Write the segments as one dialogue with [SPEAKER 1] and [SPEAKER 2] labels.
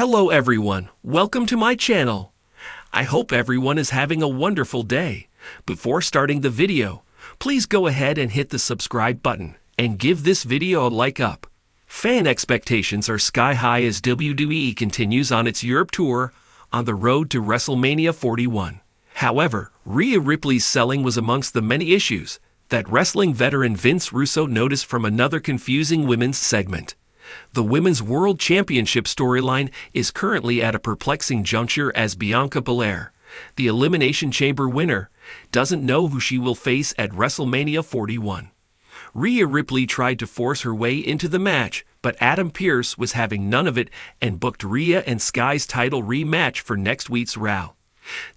[SPEAKER 1] Hello everyone, welcome to my channel. I hope everyone is having a wonderful day. Before starting the video, please go ahead and hit the subscribe button and give this video a like up. Fan expectations are sky high as WWE continues on its Europe tour on the road to WrestleMania 41. However, Rhea Ripley's selling was amongst the many issues that wrestling veteran Vince Russo noticed from another confusing women's segment. The Women's World Championship storyline is currently at a perplexing juncture as Bianca Belair, the Elimination Chamber winner, doesn't know who she will face at WrestleMania 41. Rhea Ripley tried to force her way into the match, but Adam Pearce was having none of it and booked Rhea and Sky's title rematch for next week's Raw.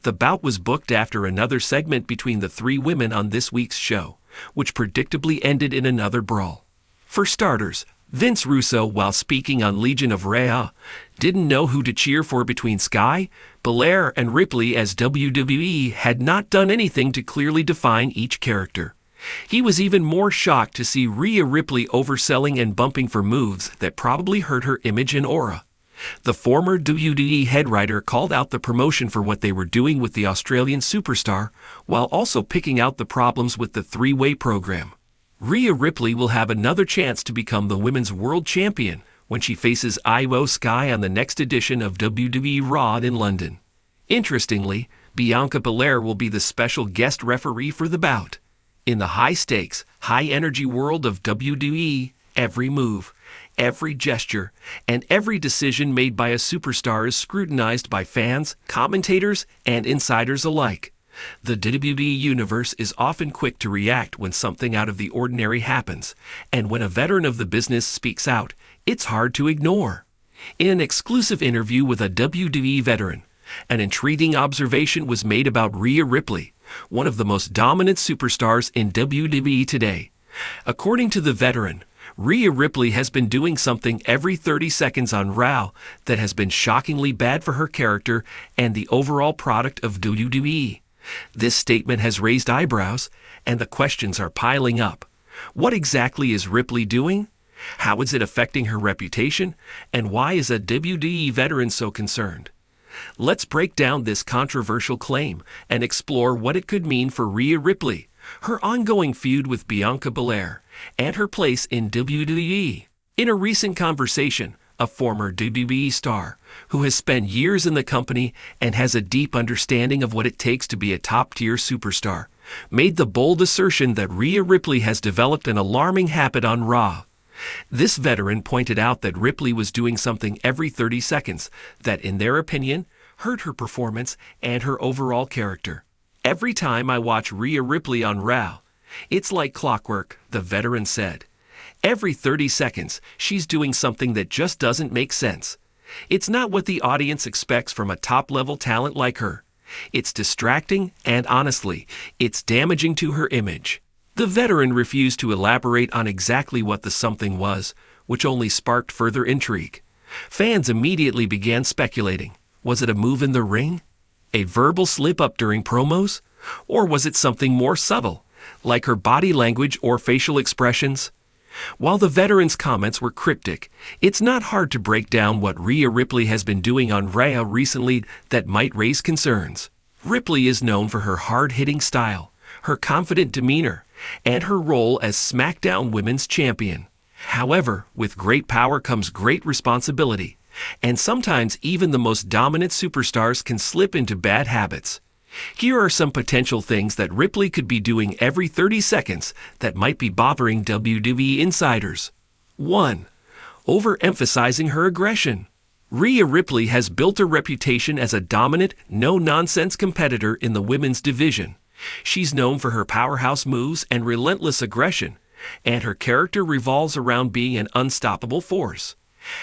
[SPEAKER 1] The bout was booked after another segment between the three women on this week's show, which predictably ended in another brawl. For starters, Vince Russo, while speaking on Legion of Rhea, didn't know who to cheer for between Sky, Belair, and Ripley, as WWE had not done anything to clearly define each character. He was even more shocked to see Rhea Ripley overselling and bumping for moves that probably hurt her image and aura. The former WWE head writer called out the promotion for what they were doing with the Australian superstar, while also picking out the problems with the three-way program. Rhea Ripley will have another chance to become the Women's World Champion when she faces Io Sky on the next edition of WWE Raw in London. Interestingly, Bianca Belair will be the special guest referee for the bout. In the high-stakes, high-energy world of WWE, every move, every gesture, and every decision made by a superstar is scrutinized by fans, commentators, and insiders alike. The WWE universe is often quick to react when something out of the ordinary happens, and when a veteran of the business speaks out, it's hard to ignore. In an exclusive interview with a WWE veteran, an intriguing observation was made about Rhea Ripley, one of the most dominant superstars in WWE today. According to the veteran, Rhea Ripley has been doing something every 30 seconds on Raw that has been shockingly bad for her character and the overall product of WWE. This statement has raised eyebrows, and the questions are piling up. What exactly is Ripley doing? How is it affecting her reputation? And why is a WWE veteran so concerned? Let's break down this controversial claim and explore what it could mean for Rhea Ripley, her ongoing feud with Bianca Belair, and her place in WWE. In a recent conversation, a former WWE star, who has spent years in the company and has a deep understanding of what it takes to be a top-tier superstar, made the bold assertion that Rhea Ripley has developed an alarming habit on Raw. This veteran pointed out that Ripley was doing something every 30 seconds that, in their opinion, hurt her performance and her overall character. Every time I watch Rhea Ripley on Raw, it's like clockwork, the veteran said. Every 30 seconds, she's doing something that just doesn't make sense. It's not what the audience expects from a top-level talent like her. It's distracting, and honestly, it's damaging to her image. The veteran refused to elaborate on exactly what the something was, which only sparked further intrigue. Fans immediately began speculating. Was it a move in the ring? A verbal slip-up during promos? Or was it something more subtle, like her body language or facial expressions? While the veteran's comments were cryptic, it's not hard to break down what Rhea Ripley has been doing on Raw recently that might raise concerns. Ripley is known for her hard-hitting style, her confident demeanor, and her role as SmackDown Women's Champion. However, with great power comes great responsibility, and sometimes even the most dominant superstars can slip into bad habits. Here are some potential things that Ripley could be doing every 30 seconds that might be bothering WWE insiders. 1. Overemphasizing her aggression. Rhea Ripley has built a reputation as a dominant, no-nonsense competitor in the women's division. She's known for her powerhouse moves and relentless aggression, and her character revolves around being an unstoppable force.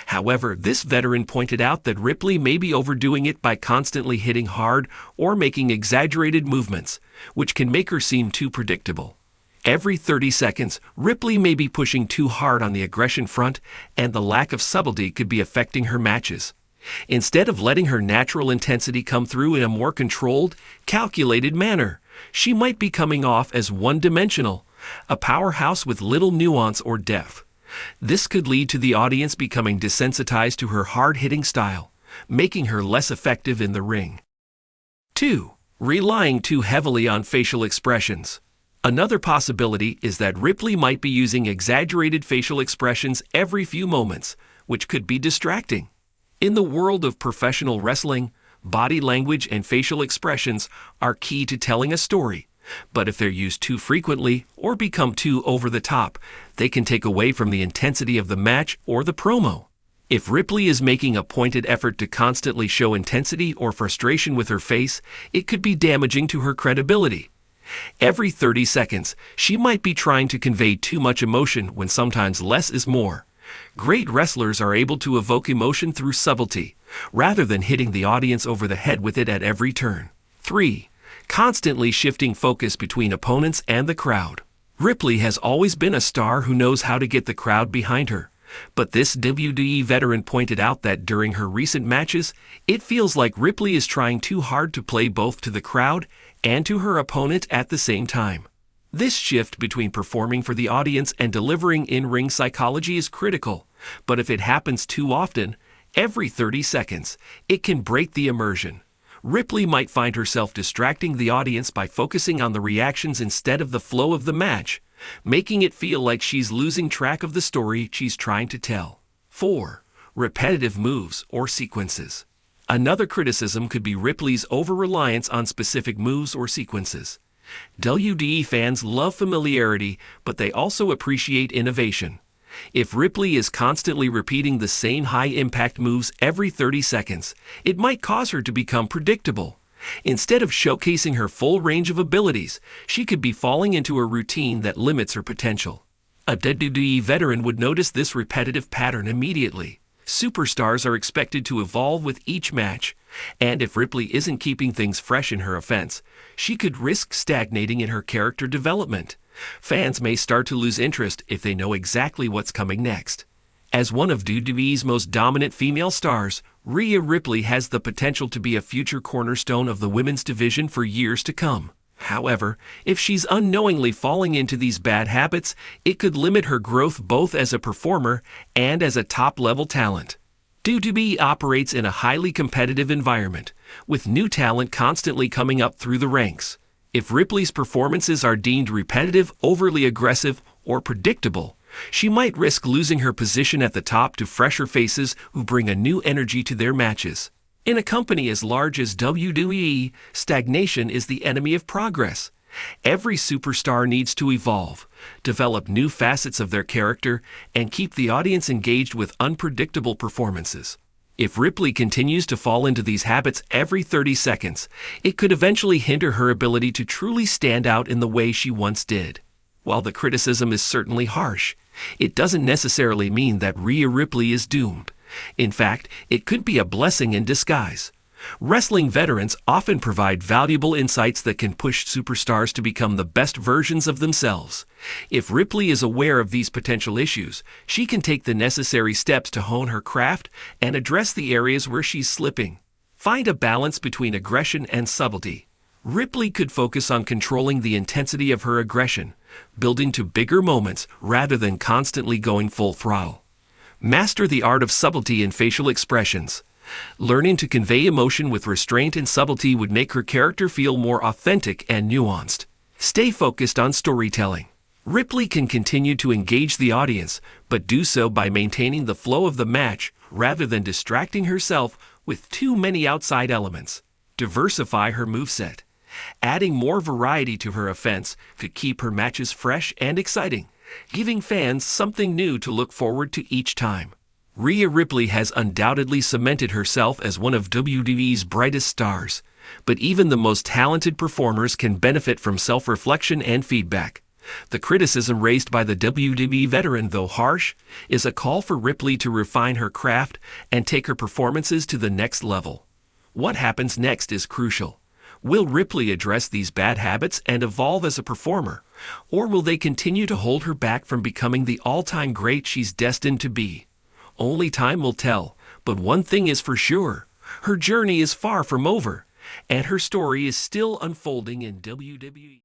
[SPEAKER 1] However, this veteran pointed out that Ripley may be overdoing it by constantly hitting hard or making exaggerated movements, which can make her seem too predictable. Every 30 seconds, Ripley may be pushing too hard on the aggression front, and the lack of subtlety could be affecting her matches. Instead of letting her natural intensity come through in a more controlled, calculated manner, she might be coming off as one-dimensional, a powerhouse with little nuance or depth. This could lead to the audience becoming desensitized to her hard-hitting style, making her less effective in the ring. 2. Relying too heavily on facial expressions. Another possibility is that Ripley might be using exaggerated facial expressions every few moments, which could be distracting. In the world of professional wrestling, body language and facial expressions are key to telling a story, but if they're used too frequently or become too over the top, they can take away from the intensity of the match or the promo. If Ripley is making a pointed effort to constantly show intensity or frustration with her face, it could be damaging to her credibility. Every 30 seconds, she might be trying to convey too much emotion when sometimes less is more. Great wrestlers are able to evoke emotion through subtlety, rather than hitting the audience over the head with it at every turn. 3. Constantly shifting focus between opponents and the crowd. Ripley has always been a star who knows how to get the crowd behind her. But this WWE veteran pointed out that during her recent matches, it feels like Ripley is trying too hard to play both to the crowd and to her opponent at the same time. This shift between performing for the audience and delivering in-ring psychology is critical, but if it happens too often, every 30 seconds, it can break the immersion. Ripley might find herself distracting the audience by focusing on the reactions instead of the flow of the match, making it feel like she's losing track of the story she's trying to tell. 4. Repetitive moves or sequences. Another criticism could be Ripley's over-reliance on specific moves or sequences. WWE fans love familiarity, but they also appreciate innovation. If Ripley is constantly repeating the same high-impact moves every 30 seconds, it might cause her to become predictable. Instead of showcasing her full range of abilities, she could be falling into a routine that limits her potential. A WWE veteran would notice this repetitive pattern immediately. Superstars are expected to evolve with each match, and if Ripley isn't keeping things fresh in her offense, she could risk stagnating in her character development. Fans may start to lose interest if they know exactly what's coming next. As one of WWE's most dominant female stars, Rhea Ripley has the potential to be a future cornerstone of the women's division for years to come. However, if she's unknowingly falling into these bad habits, it could limit her growth both as a performer and as a top-level talent. WWE operates in a highly competitive environment, with new talent constantly coming up through the ranks. If Ripley's performances are deemed repetitive, overly aggressive, or predictable, she might risk losing her position at the top to fresher faces who bring a new energy to their matches. In a company as large as WWE, stagnation is the enemy of progress. Every superstar needs to evolve, develop new facets of their character, and keep the audience engaged with unpredictable performances. If Ripley continues to fall into these habits every 30 seconds, it could eventually hinder her ability to truly stand out in the way she once did. While the criticism is certainly harsh, it doesn't necessarily mean that Rhea Ripley is doomed. In fact, it could be a blessing in disguise. Wrestling veterans often provide valuable insights that can push superstars to become the best versions of themselves. If Ripley is aware of these potential issues, she can take the necessary steps to hone her craft and address the areas where she's slipping. Find a balance between aggression and subtlety. Ripley could focus on controlling the intensity of her aggression, building to bigger moments rather than constantly going full throttle. Master the art of subtlety in facial expressions. Learning to convey emotion with restraint and subtlety would make her character feel more authentic and nuanced. Stay focused on storytelling. Ripley can continue to engage the audience, but do so by maintaining the flow of the match rather than distracting herself with too many outside elements. Diversify her moveset. Adding more variety to her offense could keep her matches fresh and exciting, giving fans something new to look forward to each time. Rhea Ripley has undoubtedly cemented herself as one of WWE's brightest stars, but even the most talented performers can benefit from self-reflection and feedback. The criticism raised by the WWE veteran, though harsh, is a call for Ripley to refine her craft and take her performances to the next level. What happens next is crucial. Will Ripley address these bad habits and evolve as a performer, or will they continue to hold her back from becoming the all-time great she's destined to be? Only time will tell, but one thing is for sure, her journey is far from over, and her story is still unfolding in WWE.